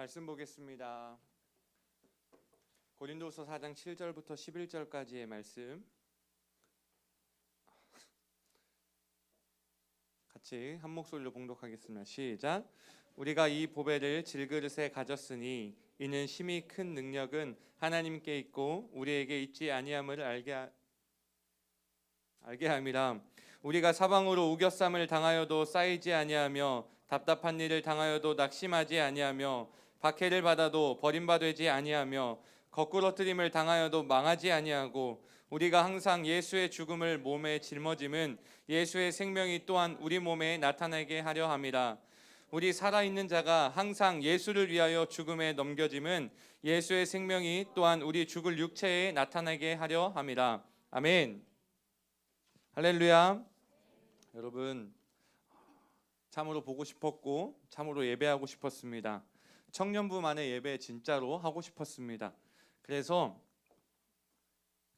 말씀 보겠습니다. 고린도서 4장 7절부터 11절까지의 말씀 같이 한 목소리로 봉독하겠습니다. 시작. 우리가 이 보배를 질그릇에 가졌으니 이는 심히 큰 능력은 하나님께 있고 우리에게 있지 아니함을 알게 함이라. 우리가 사방으로 우겨쌈을 당하여도 쌓이지 아니하며 답답한 일을 당하여도 낙심하지 아니하며 박해를 받아도 버림받지 아니하며 거꾸러뜨림을 당하여도 망하지 아니하고 우리가 항상 예수의 죽음을 몸에 짊어짐은 예수의 생명이 또한 우리 몸에 나타나게 하려 함이라. 우리 살아있는 자가 항상 예수를 위하여 죽음에 넘겨짐은 예수의 생명이 또한 우리 죽을 육체에 나타나게 하려 함이라. 아멘. 할렐루야. 여러분, 참으로 보고 싶었고 참으로 예배하고 싶었습니다. 청년부만의 예배 진짜로 하고 싶었습니다. 그래서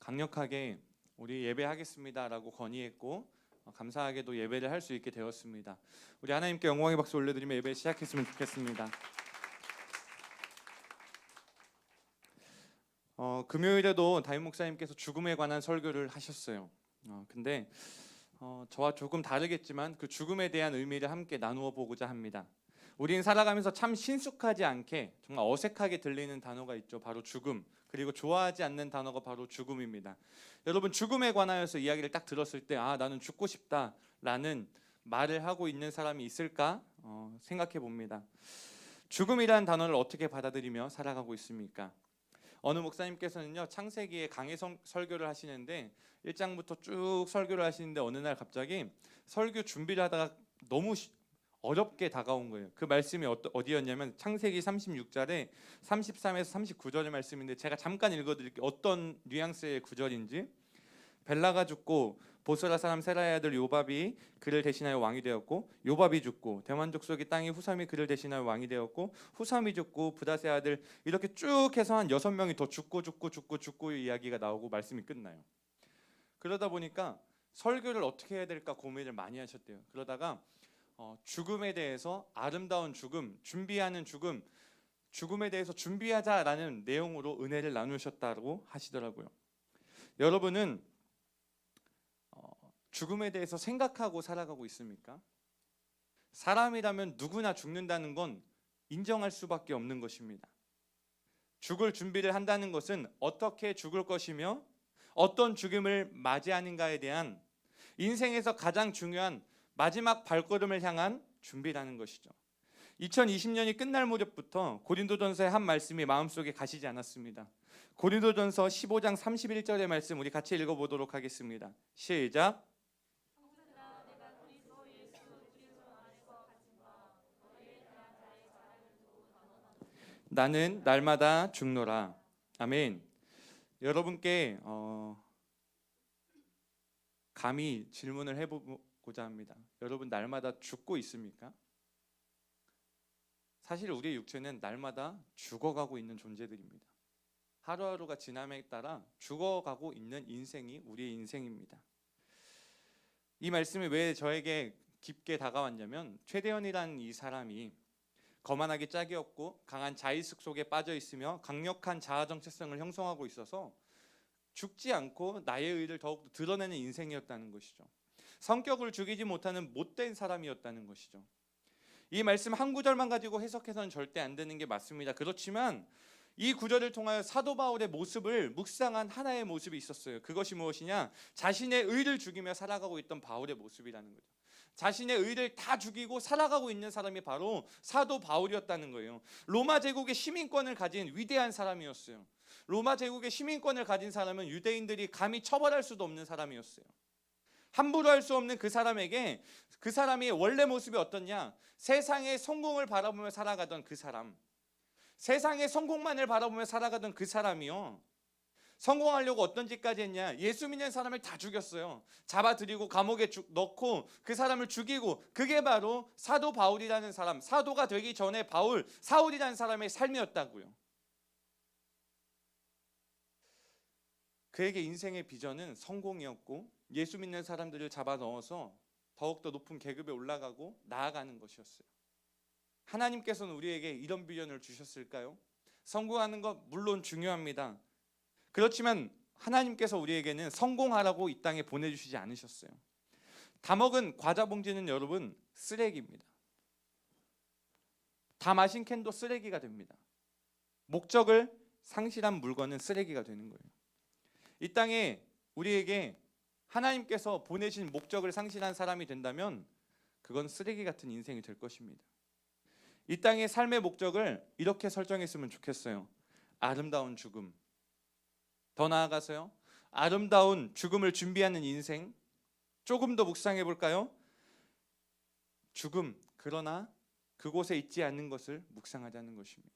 강력하게 우리 예배하겠습니다라고 건의했고 감사하게도 예배를 할 수 있게 되었습니다. 우리 하나님께 영광의 박수 올려드리며 예배 시작했으면 좋겠습니다. 금요일에도 담임 목사님께서 죽음에 관한 설교를 하셨어요. 근데 저와 조금 다르겠지만 그 죽음에 대한 의미를 함께 나누어 보고자 합니다. 우리는 살아가면서 참 친숙하지 않게 정말 어색하게 들리는 단어가 있죠. 바로 죽음. 그리고 좋아하지 않는 단어가 바로 죽음입니다. 여러분, 죽음에 관하여서 이야기를 딱 들었을 때 나는 죽고 싶다라는 말을 하고 있는 사람이 있을까 생각해 봅니다. 죽음이라는 단어를 어떻게 받아들이며 살아가고 있습니까? 어느 목사님께서는요, 창세기에 강해 설교를 하시는데 1장부터 쭉 설교를 하시는데 어느 날 갑자기 설교 준비를 하다가 너무 어렵게 다가온 거예요. 그 말씀이 어디였냐면 창세기 36절에 33에서 39절의 말씀인데 제가 잠깐 읽어드릴게요. 어떤 뉘앙스의 구절인지. 벨라가 죽고 보스라 사람 세라의 아들 요밥이 그를 대신하여 왕이 되었고, 요밥이 죽고 대만 족속의 땅이 후삼이 그를 대신하여 왕이 되었고, 후삼이 죽고 브다스의 아들, 이렇게 쭉 해서 한 6명이 더 죽고 이야기가 나오고 말씀이 끝나요. 그러다 보니까 설교를 어떻게 해야 될까 고민을 많이 하셨대요. 그러다가 죽음에 대해서 아름다운 죽음, 준비하는 죽음, 죽음에 대해서 준비하자라는 내용으로 은혜를 나누셨다고 하시더라고요. 여러분은 죽음에 대해서 생각하고 살아가고 있습니까? 사람이라면 누구나 죽는다는 건 인정할 수밖에 없는 것입니다. 죽을 준비를 한다는 것은 어떻게 죽을 것이며 어떤 죽음을 맞이하는가에 대한 인생에서 가장 중요한 마지막 발걸음을 향한 준비라는 것이죠. 2020년이 끝날 무렵부터 고린도전서의 한 말씀이 마음속에 가시지 않았습니다. 고린도전서 15장 31절의 말씀 우리 같이 읽어보도록 하겠습니다. 시작. 나는 날마다 죽노라. 아멘. 여러분께 감히 질문을 해보고자 합니다. 여러분 날마다 죽고 있습니까? 사실 우리의 육체는 날마다 죽어가고 있는 존재들입니다. 하루하루가 지남에 따라 죽어가고 있는 인생이 우리의 인생입니다. 이 말씀이 왜 저에게 깊게 다가왔냐면 최대현이라는 이 사람이 거만하기 짝이 없고 강한 자의식 속에 빠져 있으며 강력한 자아 정체성을 형성하고 있어서 죽지 않고 나의 의를 더욱 드러내는 인생이었다는 것이죠. 성격을 죽이지 못하는 못된 사람이었다는 것이죠. 이 말씀 한 구절만 가지고 해석해서는 절대 안 되는 게 맞습니다. 그렇지만 이 구절을 통하여 사도 바울의 모습을 묵상한 하나의 모습이 있었어요. 그것이 무엇이냐? 자신의 의를 죽이며 살아가고 있던 바울의 모습이라는 거죠. 자신의 의를 다 죽이고 살아가고 있는 사람이 바로 사도 바울이었다는 거예요. 로마 제국의 시민권을 가진 위대한 사람이었어요. 로마 제국의 시민권을 가진 사람은 유대인들이 감히 처벌할 수도 없는 사람이었어요. 함부로 할 수 없는 그 사람에게 그 사람이 원래 모습이 어떻냐? 세상의 성공을 바라보며 살아가던 그 사람, 세상의 성공만을 바라보며 살아가던 그 사람이요, 성공하려고 어떤 짓까지 했냐? 예수 믿는 사람을 다 죽였어요. 잡아들이고 감옥에 넣고 그 사람을 죽이고, 그게 바로 사도 바울이라는 사람, 사도가 되기 전에 사울이라는 사람의 삶이었다고요. 그에게 인생의 비전은 성공이었고 예수 믿는 사람들을 잡아 넣어서 더욱더 높은 계급에 올라가고 나아가는 것이었어요. 하나님께서는 우리에게 이런 비전을 주셨을까요? 성공하는 것 물론 중요합니다. 그렇지만 하나님께서 우리에게는 성공하라고 이 땅에 보내주시지 않으셨어요. 다 먹은 과자 봉지는 여러분 쓰레기입니다. 다 마신 캔도 쓰레기가 됩니다. 목적을 상실한 물건은 쓰레기가 되는 거예요. 이 땅에 우리에게 하나님께서 보내신 목적을 상실한 사람이 된다면 그건 쓰레기 같은 인생이 될 것입니다. 이 땅의 삶의 목적을 이렇게 설정했으면 좋겠어요. 아름다운 죽음. 더 나아가서요, 아름다운 죽음을 준비하는 인생. 조금 더 묵상해 볼까요? 죽음, 그러나 그곳에 있지 않는 것을 묵상하자는 것입니다.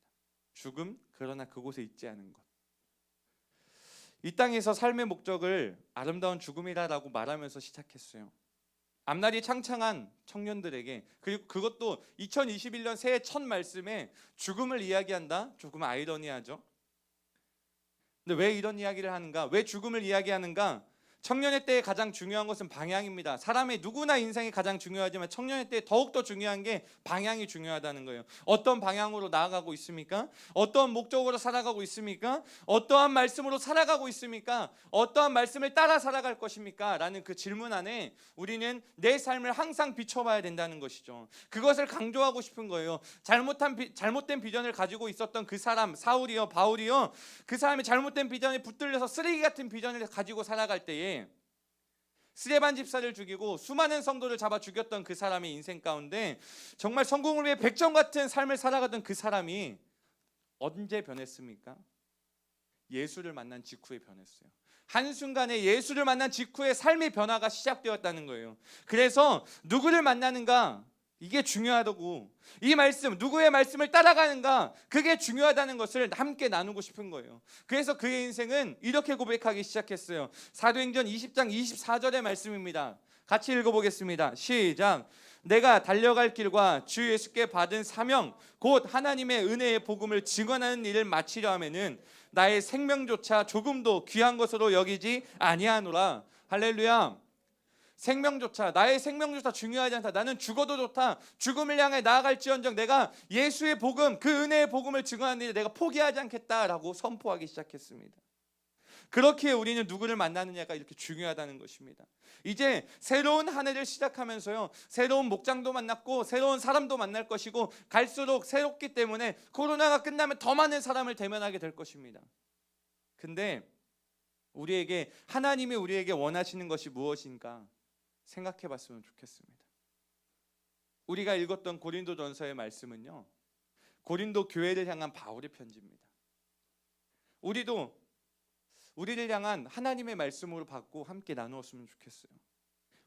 죽음, 그러나 그곳에 있지 않은 것. 이 땅에서 삶의 목적을 아름다운 죽음이라고 말하면서 시작했어요. 앞날이 창창한 청년들에게, 그리고 그것도 2021년 새해 첫 말씀에 죽음을 이야기한다? 조금 아이러니하죠. 근데 왜 이런 이야기를 하는가? 왜 죽음을 이야기하는가? 청년의 때에 가장 중요한 것은 방향입니다. 사람의 누구나 인생이 가장 중요하지만 청년의 때에 더욱더 중요한 게 방향이 중요하다는 거예요. 어떤 방향으로 나아가고 있습니까? 어떤 목적으로 살아가고 있습니까? 어떠한 말씀으로 살아가고 있습니까? 어떠한 말씀을 따라 살아갈 것입니까? 라는 그 질문 안에 우리는 내 삶을 항상 비춰봐야 된다는 것이죠. 그것을 강조하고 싶은 거예요. 잘못된 비전을 가지고 있었던 그 사람, 사울이요, 바울이요, 그 사람의 잘못된 비전에 붙들려서 쓰레기 같은 비전을 가지고 살아갈 때에 스데반 집사를 죽이고 수많은 성도를 잡아 죽였던 그 사람의 인생 가운데 정말 성공을 위해 백정 같은 삶을 살아가던 그 사람이 언제 변했습니까? 예수를 만난 직후에 변했어요. 한순간에 예수를 만난 직후에 삶의 변화가 시작되었다는 거예요. 그래서 누구를 만나는가? 이게 중요하다고. 이 말씀, 누구의 말씀을 따라가는가? 그게 중요하다는 것을 함께 나누고 싶은 거예요. 그래서 그의 인생은 이렇게 고백하기 시작했어요. 사도행전 20장 24절의 말씀입니다. 같이 읽어보겠습니다. 시작. 내가 달려갈 길과 주 예수께 받은 사명 곧 하나님의 은혜의 복음을 증언하는 일을 마치려 하면은 나의 생명조차 조금도 귀한 것으로 여기지 아니하노라. 할렐루야. 생명조차, 나의 생명조차 중요하지 않다. 나는 죽어도 좋다. 죽음을 향해 나아갈지언정 내가 예수의 복음, 그 은혜의 복음을 증언하는 일을 내가 포기하지 않겠다라고 선포하기 시작했습니다. 그렇게 우리는 누구를 만나느냐가 이렇게 중요하다는 것입니다. 이제 새로운 한 해를 시작하면서요, 새로운 목장도 만났고 새로운 사람도 만날 것이고 갈수록 새롭기 때문에 코로나가 끝나면 더 많은 사람을 대면하게 될 것입니다. 근데 우리에게, 하나님이 우리에게 원하시는 것이 무엇인가 생각해 봤으면 좋겠습니다. 우리가 읽었던 고린도전서의 말씀은요, 고린도 교회를 향한 바울의 편지입니다. 우리도 우리를 향한 하나님의 말씀으로 받고 함께 나누었으면 좋겠어요.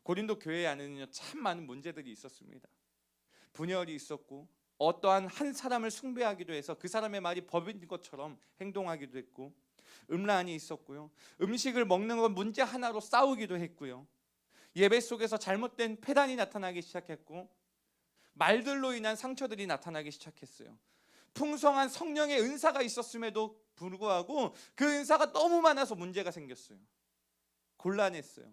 고린도 교회 안에는요, 참 많은 문제들이 있었습니다. 분열이 있었고 어떠한 한 사람을 숭배하기도 해서 그 사람의 말이 법인 것처럼 행동하기도 했고, 음란이 있었고요, 음식을 먹는 건 문제 하나로 싸우기도 했고요, 예배 속에서 잘못된 패단이 나타나기 시작했고, 말들로 인한 상처들이 나타나기 시작했어요. 풍성한 성령의 은사가 있었음에도 불구하고 그 은사가 너무 많아서 문제가 생겼어요. 곤란했어요.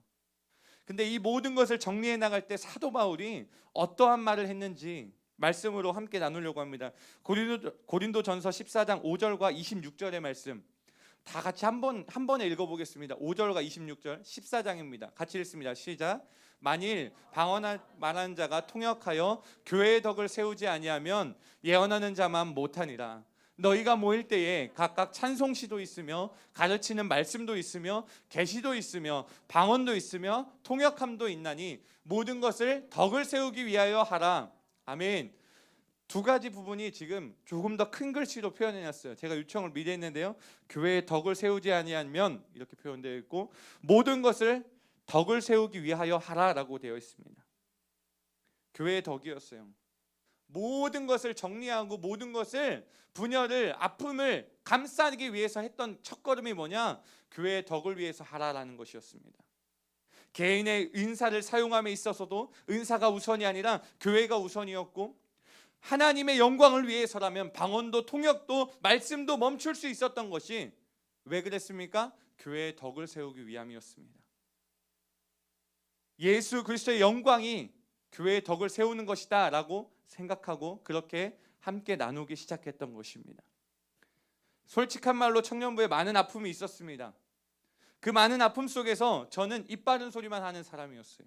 근데 이 모든 것을 정리해 나갈 때 사도 바울이 어떠한 말을 했는지 말씀으로 함께 나누려고 합니다. 고린도전서 14장 5절과 26절의 말씀 다 같이 한 번에 읽어보겠습니다. 5절과 26절 14장입니다. 같이 읽습니다. 시작. 만일 말하는 자가 통역하여 교회의 덕을 세우지 아니하면 예언하는 자만 못하니라. 너희가 모일 때에 각각 찬송시도 있으며 가르치는 말씀도 있으며 계시도 있으며 방언도 있으며 통역함도 있나니 모든 것을 덕을 세우기 위하여 하라. 아멘. 두 가지 부분이 지금 조금 더 큰 글씨로 표현해놨어요. 제가 요청을 미리 했는데요, 교회의 덕을 세우지 아니하면 이렇게 표현되어 있고, 모든 것을 덕을 세우기 위하여 하라라고 되어 있습니다. 교회의 덕이었어요. 모든 것을 정리하고 모든 것을, 분열을, 아픔을 감싸기 위해서 했던 첫걸음이 뭐냐? 교회의 덕을 위해서 하라라는 것이었습니다. 개인의 은사를 사용함에 있어서도 은사가 우선이 아니라 교회가 우선이었고, 하나님의 영광을 위해서라면 방언도 통역도 말씀도 멈출 수 있었던 것이 왜 그랬습니까? 교회의 덕을 세우기 위함이었습니다. 예수 그리스도의 영광이 교회의 덕을 세우는 것이다 라고 생각하고 그렇게 함께 나누기 시작했던 것입니다. 솔직한 말로 청년부에 많은 아픔이 있었습니다. 그 많은 아픔 속에서 저는 입 바른 소리만 하는 사람이었어요.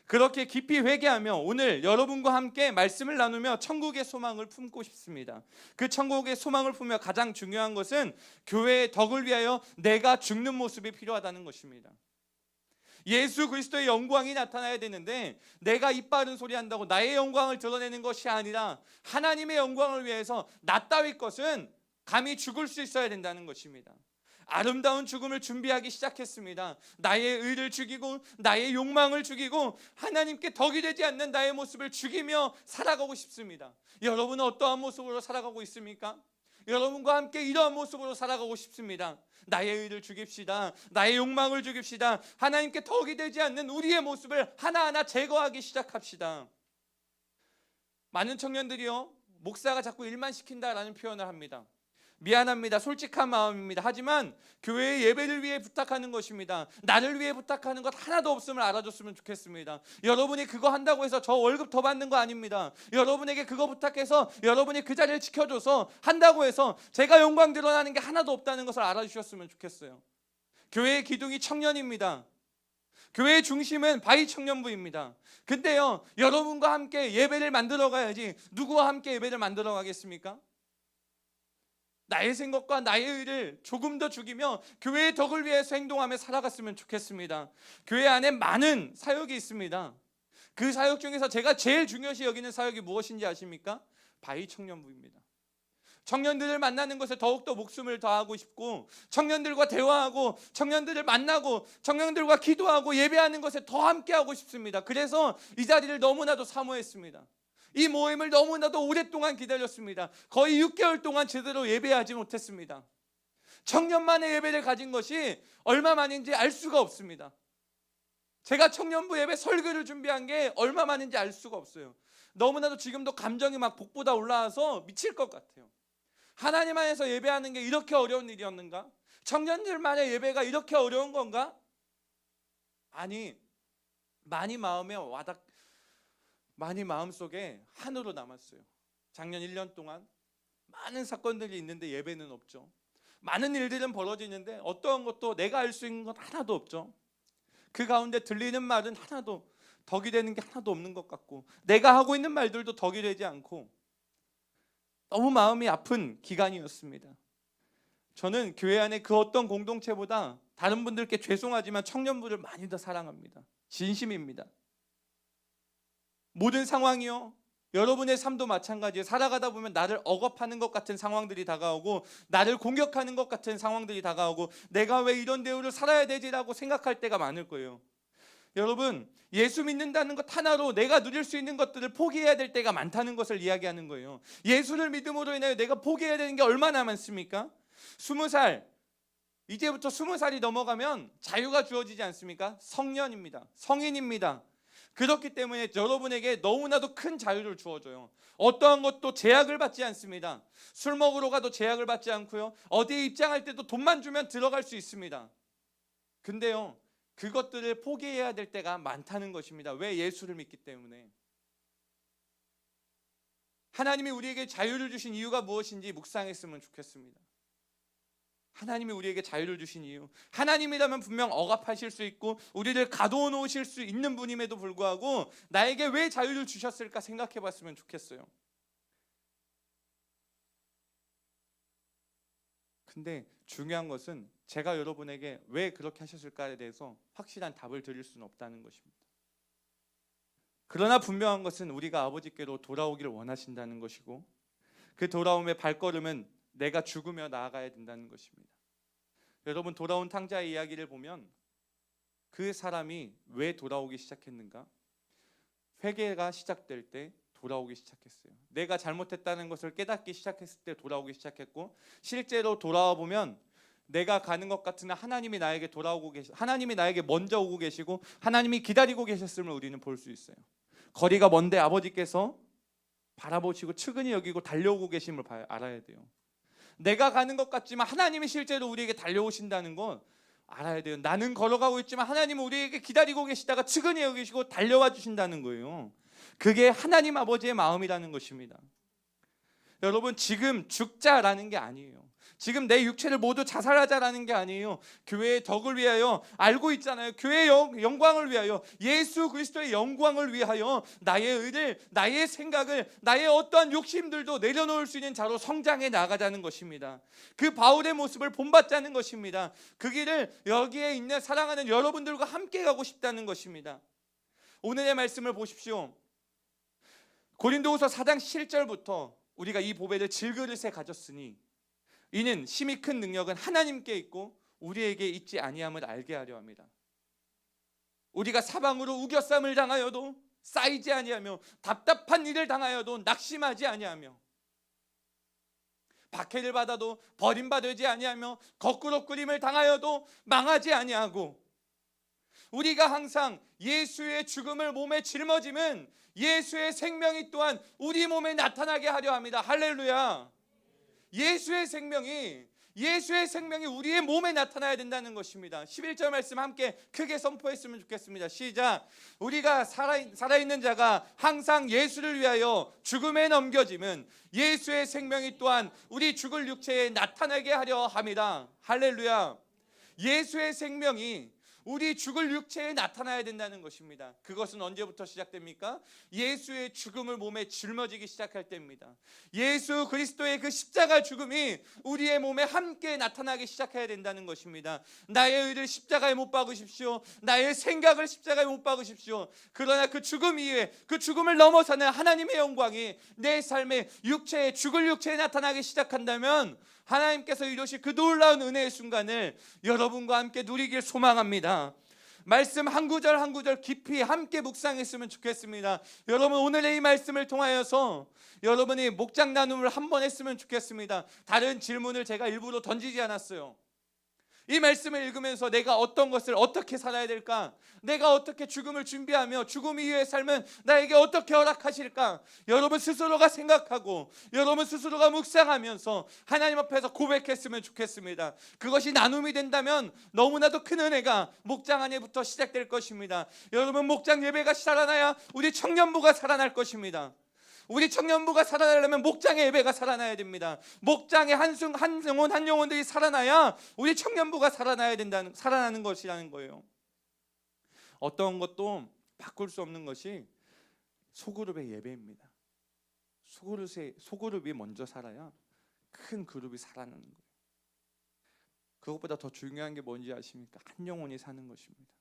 그렇게 깊이 회개하며 오늘 여러분과 함께 말씀을 나누며 천국의 소망을 품고 싶습니다. 그 천국의 소망을 품으며 가장 중요한 것은 교회의 덕을 위하여 내가 죽는 모습이 필요하다는 것입니다. 예수 그리스도의 영광이 나타나야 되는데 내가 입 바른 소리 한다고 나의 영광을 드러내는 것이 아니라 하나님의 영광을 위해서 나 따위 것은 감히 죽을 수 있어야 된다는 것입니다. 아름다운 죽음을 준비하기 시작했습니다. 나의 의를 죽이고 나의 욕망을 죽이고 하나님께 덕이 되지 않는 나의 모습을 죽이며 살아가고 싶습니다. 여러분은 어떠한 모습으로 살아가고 있습니까? 여러분과 함께 이러한 모습으로 살아가고 싶습니다. 나의 의를 죽입시다. 나의 욕망을 죽입시다. 하나님께 덕이 되지 않는 우리의 모습을 하나하나 제거하기 시작합시다. 많은 청년들이요, 목사가 자꾸 일만 시킨다라는 표현을 합니다. 미안합니다. 솔직한 마음입니다. 하지만 교회의 예배를 위해 부탁하는 것입니다. 나를 위해 부탁하는 것 하나도 없음을 알아줬으면 좋겠습니다. 여러분이 그거 한다고 해서 저 월급 더 받는 거 아닙니다. 여러분에게 그거 부탁해서 여러분이 그 자리를 지켜줘서 한다고 해서 제가 영광 드러나는 게 하나도 없다는 것을 알아주셨으면 좋겠어요. 교회의 기둥이 청년입니다. 교회의 중심은 바위 청년부입니다. 근데요, 여러분과 함께 예배를 만들어 가야지 누구와 함께 예배를 만들어 가겠습니까? 나의 생각과 나의 의를 조금 더 죽이며 교회의 덕을 위해서 행동하며 살아갔으면 좋겠습니다. 교회 안에 많은 사역이 있습니다. 그 사역 중에서 제가 제일 중요시 여기는 사역이 무엇인지 아십니까? 바위 청년부입니다. 청년들을 만나는 것에 더욱더 목숨을 다하고 싶고 청년들과 대화하고 청년들을 만나고 청년들과 기도하고 예배하는 것에 더 함께하고 싶습니다. 그래서 이 자리를 너무나도 사모했습니다. 이 모임을 너무나도 오랫동안 기다렸습니다. 거의 6개월 동안 제대로 예배하지 못했습니다. 청년만의 예배를 가진 것이 얼마만인지 알 수가 없습니다. 제가 청년부 예배 설교를 준비한 게 얼마만인지 알 수가 없어요. 너무나도 지금도 감정이 막 복보다 올라와서 미칠 것 같아요. 하나님 안에서 예배하는 게 이렇게 어려운 일이었는가? 청년들만의 예배가 이렇게 어려운 건가? 아니, 많이 마음속에 한으로 남았어요. 작년 1년 동안 많은 사건들이 있는데 예배는 없죠. 많은 일들은 벌어지는데 어떠한 것도 내가 알 수 있는 건 하나도 없죠. 그 가운데 들리는 말은 하나도 덕이 되는 게 하나도 없는 것 같고 내가 하고 있는 말들도 덕이 되지 않고 너무 마음이 아픈 기간이었습니다. 저는 교회 안에 그 어떤 공동체보다 다른 분들께 죄송하지만 청년부를 많이 더 사랑합니다. 진심입니다. 모든 상황이요, 여러분의 삶도 마찬가지예요. 살아가다 보면 나를 억압하는 것 같은 상황들이 다가오고 나를 공격하는 것 같은 상황들이 다가오고 내가 왜 이런 대우를 살아야 되지라고 생각할 때가 많을 거예요. 여러분, 예수 믿는다는 것 하나로 내가 누릴 수 있는 것들을 포기해야 될 때가 많다는 것을 이야기하는 거예요. 예수를 믿음으로 인하여 내가 포기해야 되는 게 얼마나 많습니까? 20살, 이제부터 20살이 넘어가면 자유가 주어지지 않습니까? 성년입니다. 성인입니다. 그렇기 때문에 여러분에게 너무나도 큰 자유를 주어줘요. 어떠한 것도 제약을 받지 않습니다. 술 먹으러 가도 제약을 받지 않고요. 어디에 입장할 때도 돈만 주면 들어갈 수 있습니다. 근데요, 그것들을 포기해야 될 때가 많다는 것입니다. 왜? 예수를 믿기 때문에. 하나님이 우리에게 자유를 주신 이유가 무엇인지 묵상했으면 좋겠습니다. 하나님이 우리에게 자유를 주신 이유, 하나님이라면 분명 억압하실 수 있고 우리를 가둬 놓으실 수 있는 분임에도 불구하고 나에게 왜 자유를 주셨을까 생각해 봤으면 좋겠어요. 근데 중요한 것은 제가 여러분에게 왜 그렇게 하셨을까에 대해서 확실한 답을 드릴 수는 없다는 것입니다. 그러나 분명한 것은 우리가 아버지께로 돌아오기를 원하신다는 것이고 그 돌아옴의 발걸음은 내가 죽으며 나아가야 된다는 것입니다. 여러분, 돌아온 탕자의 이야기를 보면 그 사람이 왜 돌아오기 시작했는가? 회개가 시작될 때 돌아오기 시작했어요. 내가 잘못했다는 것을 깨닫기 시작했을 때 돌아오기 시작했고 실제로 돌아와 보면 내가 가는 것 같으나 하나님이 나에게 하나님이 나에게 먼저 오고 계시고 하나님이 기다리고 계셨음을 우리는 볼 수 있어요. 거리가 먼데 아버지께서 바라보시고 측은히 여기고 달려오고 계심을 알아야 돼요. 내가 가는 것 같지만 하나님이 실제로 우리에게 달려오신다는 건 알아야 돼요. 나는 걸어가고 있지만 하나님은 우리에게 기다리고 계시다가 측은히 여기시고 달려와 주신다는 거예요. 그게 하나님 아버지의 마음이라는 것입니다. 여러분, 지금 죽자라는 게 아니에요. 지금 내 육체를 모두 자살하자라는 게 아니에요. 교회의 덕을 위하여, 알고 있잖아요. 교회의 영광을 위하여, 예수 그리스도의 영광을 위하여 나의 의를, 나의 생각을, 나의 어떠한 욕심들도 내려놓을 수 있는 자로 성장해 나가자는 것입니다. 그 바울의 모습을 본받자는 것입니다. 그 길을 여기에 있는 사랑하는 여러분들과 함께 가고 싶다는 것입니다. 오늘의 말씀을 보십시오. 고린도후서 4장 7절부터 우리가 이 보배를 질그릇에 가졌으니 이는 심히 큰 능력은 하나님께 있고 우리에게 있지 아니함을 알게 하려 합니다. 우리가 사방으로 우겨쌈을 당하여도 쌓이지 아니하며 답답한 일을 당하여도 낙심하지 아니하며 박해를 받아도 버림받지 아니하며 거꾸로 끓임을 당하여도 망하지 아니하고 우리가 항상 예수의 죽음을 몸에 짊어짐은 예수의 생명이 또한 우리 몸에 나타나게 하려 합니다. 할렐루야. 예수의 생명이 우리의 몸에 나타나야 된다는 것입니다. 11절 말씀 함께 크게 선포했으면 좋겠습니다. 시작. 우리가 살아있는 자가 항상 예수를 위하여 죽음에 넘겨짐은 예수의 생명이 또한 우리 죽을 육체에 나타나게 하려 합니다. 할렐루야. 예수의 생명이 우리 죽을 육체에 나타나야 된다는 것입니다. 그것은 언제부터 시작됩니까? 예수의 죽음을 몸에 짊어지기 시작할 때입니다. 예수 그리스도의 그 십자가 죽음이 우리의 몸에 함께 나타나기 시작해야 된다는 것입니다. 나의 의를 십자가에 못 박으십시오. 나의 생각을 십자가에 못 박으십시오. 그러나 그 죽음 이후에, 그 죽음을 넘어서는 하나님의 영광이 내 삶의 육체에, 죽을 육체에 나타나기 시작한다면 하나님께서 이루실 그 놀라운 은혜의 순간을 여러분과 함께 누리길 소망합니다. 말씀 한 구절 한 구절 깊이 함께 묵상했으면 좋겠습니다. 여러분, 오늘의 이 말씀을 통하여서 여러분이 목장 나눔을 한번 했으면 좋겠습니다. 다른 질문을 제가 일부러 던지지 않았어요. 이 말씀을 읽으면서 내가 어떤 것을 어떻게 살아야 될까? 내가 어떻게 죽음을 준비하며 죽음 이후의 삶은 나에게 어떻게 허락하실까? 여러분 스스로가 생각하고 여러분 스스로가 묵상하면서 하나님 앞에서 고백했으면 좋겠습니다. 그것이 나눔이 된다면 너무나도 큰 은혜가 목장 안에부터 시작될 것입니다. 여러분, 목장 예배가 살아나야 우리 청년부가 살아날 것입니다. 우리 청년부가 살아나려면 목장의 예배가 살아나야 됩니다. 목장의 한 영혼들이 살아나야 우리 청년부가 살아나는 것이라는 거예요. 어떤 것도 바꿀 수 없는 것이 소그룹의 예배입니다. 소그룹이 먼저 살아야 큰 그룹이 살아나는 거예요. 그것보다 더 중요한 게 뭔지 아십니까? 한 영혼이 사는 것입니다.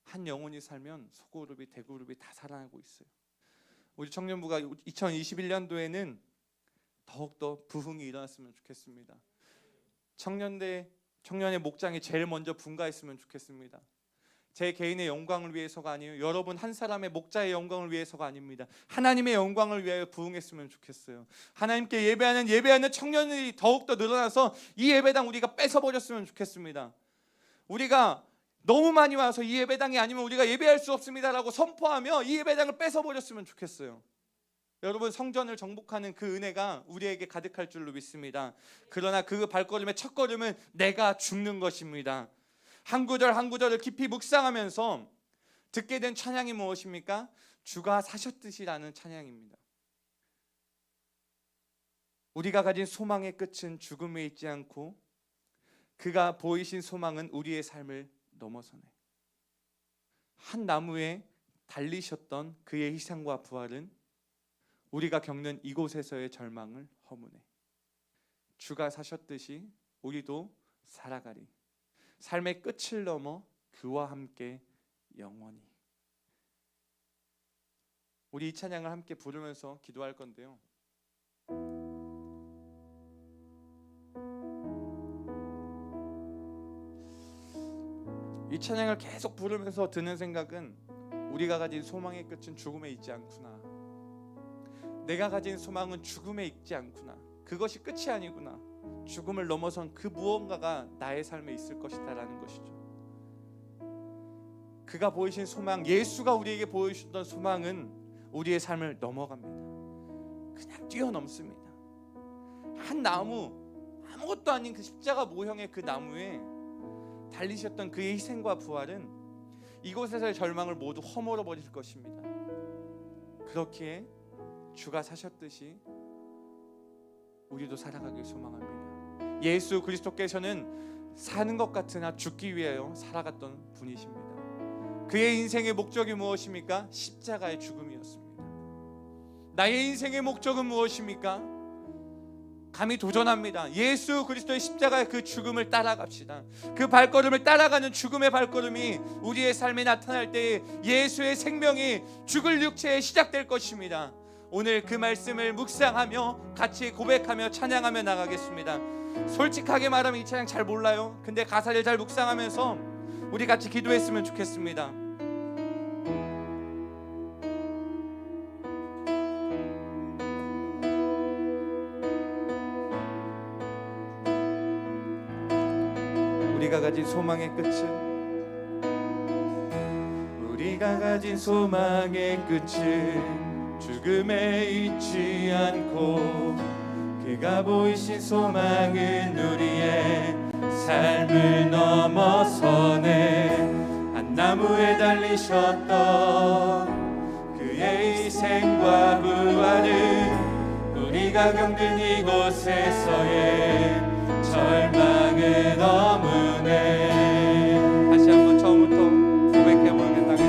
한 영혼이 살면 소그룹이, 대그룹이 다 살아나고 있어요. 우리 청년부가 2021년도에는 더욱더 부흥이 일어났으면 좋겠습니다. 청년의 목장이 제일 먼저 분가했으면 좋겠습니다. 제 개인의 영광을 위해서가 아니에요. 여러분 한 사람의 목자의 영광을 위해서가 아닙니다. 하나님의 영광을 위하여 부흥했으면 좋겠어요. 하나님께 예배하는 청년들이 더욱더 늘어나서 이 예배당 우리가 뺏어버렸으면 좋겠습니다. 우리가 너무 많이 와서 이 예배당이 아니면 우리가 예배할 수 없습니다라고 선포하며 이 예배당을 뺏어버렸으면 좋겠어요. 여러분, 성전을 정복하는 그 은혜가 우리에게 가득할 줄로 믿습니다. 그러나 그 발걸음의 첫걸음은 내가 죽는 것입니다. 한 구절 한 구절을 깊이 묵상하면서 듣게 된 찬양이 무엇입니까? 주가 사셨듯이라는 찬양입니다. 우리가 가진 소망의 끝은 죽음에 있지 않고 그가 보이신 소망은 우리의 삶을 넘어서네. 한 나무에 달리셨던 그의 희생과 부활은 우리가 겪는 이곳에서의 절망을 허무네. 주가 사셨듯이 우리도 살아가리. 삶의 끝을 넘어 그와 함께 영원히. 우리 이 찬양을 함께 부르면서 기도할 건데요. 이 찬양을 계속 부르면서 드는 생각은 우리가 가진 소망의 끝은 죽음에 있지 않구나. 내가 가진 소망은 죽음에 있지 않구나. 그것이 끝이 아니구나. 죽음을 넘어선 그 무언가가 나의 삶에 있을 것이다라는 것이죠. 그가 보이신 소망, 예수가 우리에게 보여주셨던 소망은 우리의 삶을 넘어갑니다. 그냥 뛰어넘습니다. 한 나무, 아무것도 아닌 그 십자가 모형의 그 나무에 달리셨던 그의 희생과 부활은 이곳에서의 절망을 모두 허물어 버릴 것입니다. 그렇기에 주가 사셨듯이 우리도 살아가길 소망합니다. 예수 그리스도께서는 사는 것 같으나 죽기 위하여 살아갔던 분이십니다. 그의 인생의 목적이 무엇입니까? 십자가의 죽음이었습니다. 나의 인생의 목적은 무엇입니까? 감히 도전합니다. 예수 그리스도의 십자가의 그 죽음을 따라갑시다. 그 발걸음을 따라가는 죽음의 발걸음이 우리의 삶에 나타날 때 예수의 생명이 죽을 육체에 시작될 것입니다. 오늘 그 말씀을 묵상하며 같이 고백하며 찬양하며 나가겠습니다. 솔직하게 말하면 이 찬양 잘 몰라요. 근데 가사를 잘 묵상하면서 우리 같이 기도했으면 좋겠습니다. 우리가 가진 소망의 끝은 죽음에 있지 않고 그가 보이신 소망은 우리의 삶을 넘어서네. 한 나무에 달리셨던 그의 희생과 부활은 우리가 겪는 이곳에서의 절망을 넘으네. 다시 한번 처음부터 고백해보겠습니다.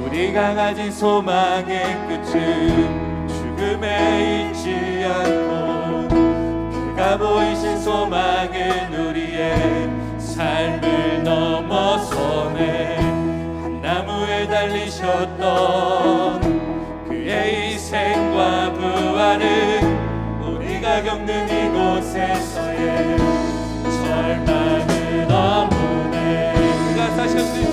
우리가 가진 소망의 끝은 죽음에 있지 않고 그가 보이신 소망은 우리의 삶을 넘어서네. 한 나무에 달리셨던 그의 희생과 부활은 우리가 겪는 이곳에서의 절망을 넘으네. 그가 사셨듯이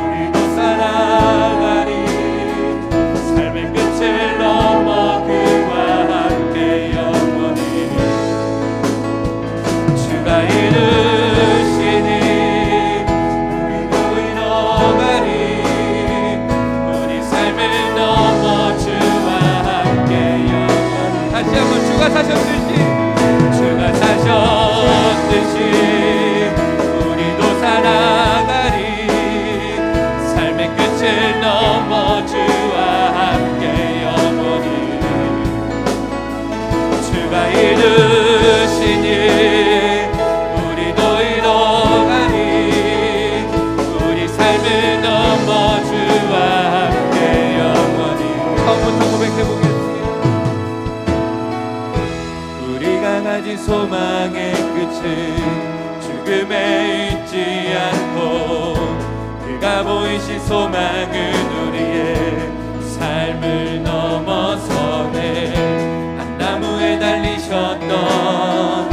우리도 살아가리. 삶의 끝을 넘어 그와 함께 영원히 주가 이루시니 우리도 이뤄가리. 우리 삶을 넘어 주와 함께 영원히. 다시 한번 주가 사셨듯이 우리도 살아가리. 삶의 끝을 넘어 주와 함께 영원히 주가 이루시니 우리도 이뤄가리. 우리 삶을 넘어 주와 함께 영원히. 처음부터 고백해보겠습니다. 우리가 가진 소망의 끝은 죽음에 있지 않고 그가 보이신 소망은 우리의 삶을 넘어서네. 한 나무에 달리셨던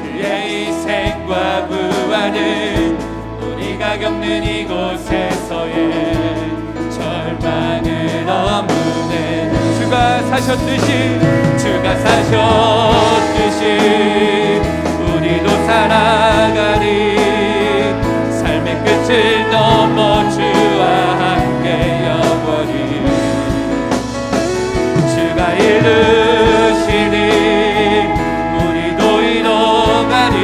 그의 희생과 부활은 우리가 겪는 이곳에서의 절망을 넘으네. 주가 사셨듯이 우리도 살아가리. 삶의 끝을 넘어 주와 함께 영원히 주가 이루시니 우리도 이뤄가리.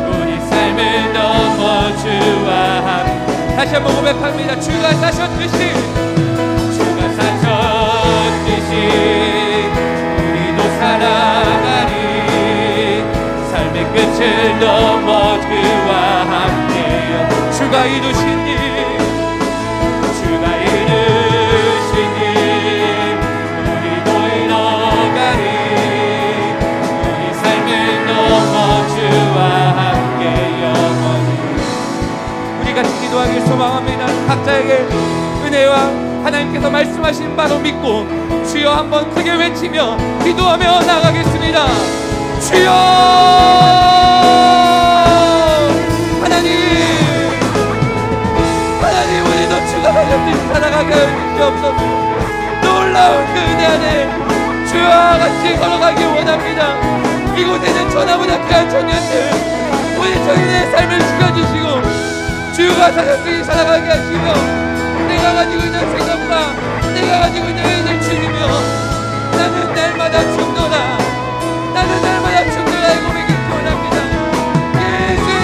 우리 삶을 넘어 주와 함께. 다시 한번 고백합니다. 주가 사셨듯이 우리도 살아가리. 삶의 끝을 넘어 그와 함께 주가 이루시니 우리도 이뤄가리. 우리 삶을 넘어 주와 함께 영원히. 우리가 기도하길 소망합니다. 각자에게 은혜와 하나님께서 말씀하신 바로 믿고 주여 한번 크게 외치며 기도하며 나가겠습니다. 주여 하나님 우리도 주가 살렸듯이 살아가게 하여 주옵소서. 놀라운 그 은혜 안에 주와 같이 걸어가기 원합니다. 이곳에는 전화보다 귀한 청년들 우리 청년의 삶을 지켜주시고 주가 살렸듯이 살아가게 하시며 내가 가지고 있는 생각과 내가 가지고 있는 의를 줄이며 나는 날마다 죽노라. 나는 날마다 죽노라의 고백이 원합니다. 예수의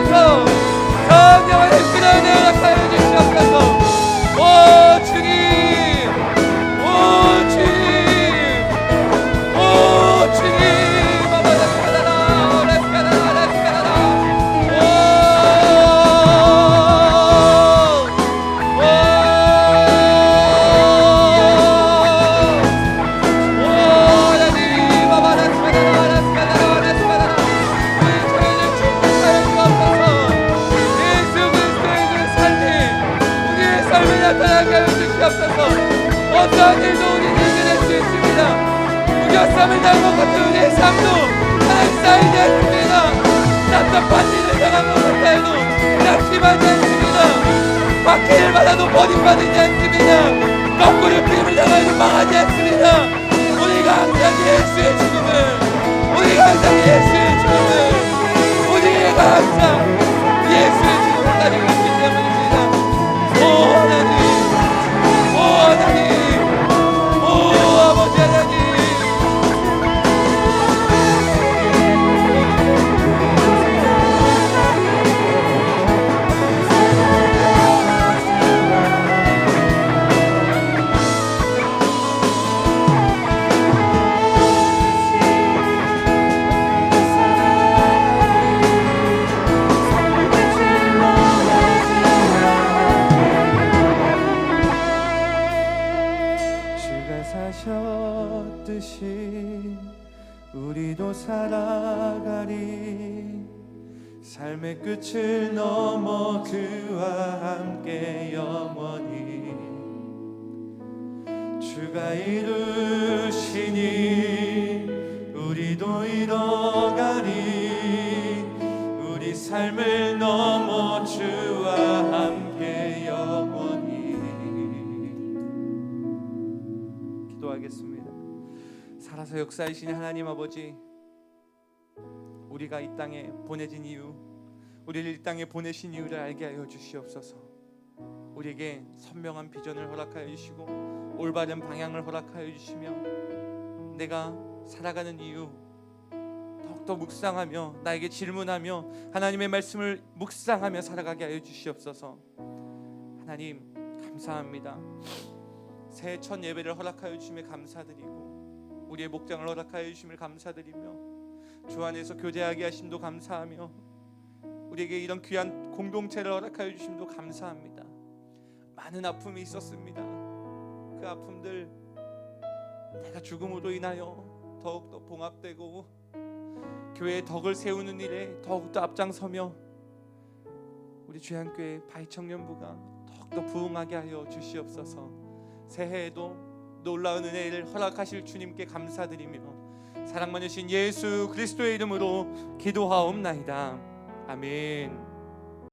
주시옵소서. 성령을 끌어내 허락하여 주시옵소서. 오 주님, 오 주님, 오 주님. 아바라카라라 라스카라라 라스카라라. 하나님 아바라카라라 라스카라라 라스카라라. 저희를 축복하여 주옵소서. 예수 그리스도의 그 삶이 우리의 삶에 나타나게 하여 주시옵소서. 어떠한 일도 우리는 이겨낼 수 있습니다. 무결함을 당한 것 같은 우리의 삶도 하나님 쌓이지 않습니다. 답답한 일을 당한 것 같아 해도 낙심하지 않습니다. 박해를 받아도 버림받지 않습니다. 거꾸로 피임을 당하여도 망하지 않습니다. 우리가 항상 예수의 죽음을, 우리가 항상 예수의 죽음을, 우리가 항상 예수의 죽음을 가지고 있기 때문입니다. 오 하나님, 오 하나님, 오 아버지 하나님. 주가 사셨듯이 우리도 살아가리. 삶의 끝을 넘어 그와 함께 영원히 주가 이루시니 우리도 이뤄가리. 우리 삶을 넘어 주와 함께 영원히. 기도하겠습니다. 살아서 역사이신 하나님 아버지, 우리가 이 땅에 보내진 이유, 우리를 이 땅에 보내신 이유를 알게 하여 주시옵소서. 우리에게 선명한 비전을 허락하여 주시고 올바른 방향을 허락하여 주시며 내가 살아가는 이유 더욱더 묵상하며 나에게 질문하며 하나님의 말씀을 묵상하며 살아가게 하여 주시옵소서. 하나님 감사합니다. 새해 첫 예배를 허락하여 주심에 감사드리고 우리의 목장을 허락하여 주심을 감사드리며 주 안에서 교제하게 하심도 감사하며 우리에게 이런 귀한 공동체를 허락하여 주심도 감사합니다. 많은 아픔이 있었습니다. 그 아픔들 내가 죽음으로 인하여 더욱더 봉합되고 교회의 덕을 세우는 일에 더욱더 앞장서며 우리 주양교회 바이청년부가 더욱더 부흥하게 하여 주시옵소서. 새해에도 놀라운 은혜를 허락하실 주님께 감사드리며 사랑 많으신 예수 그리스도의 이름으로 기도하옵나이다. 아멘.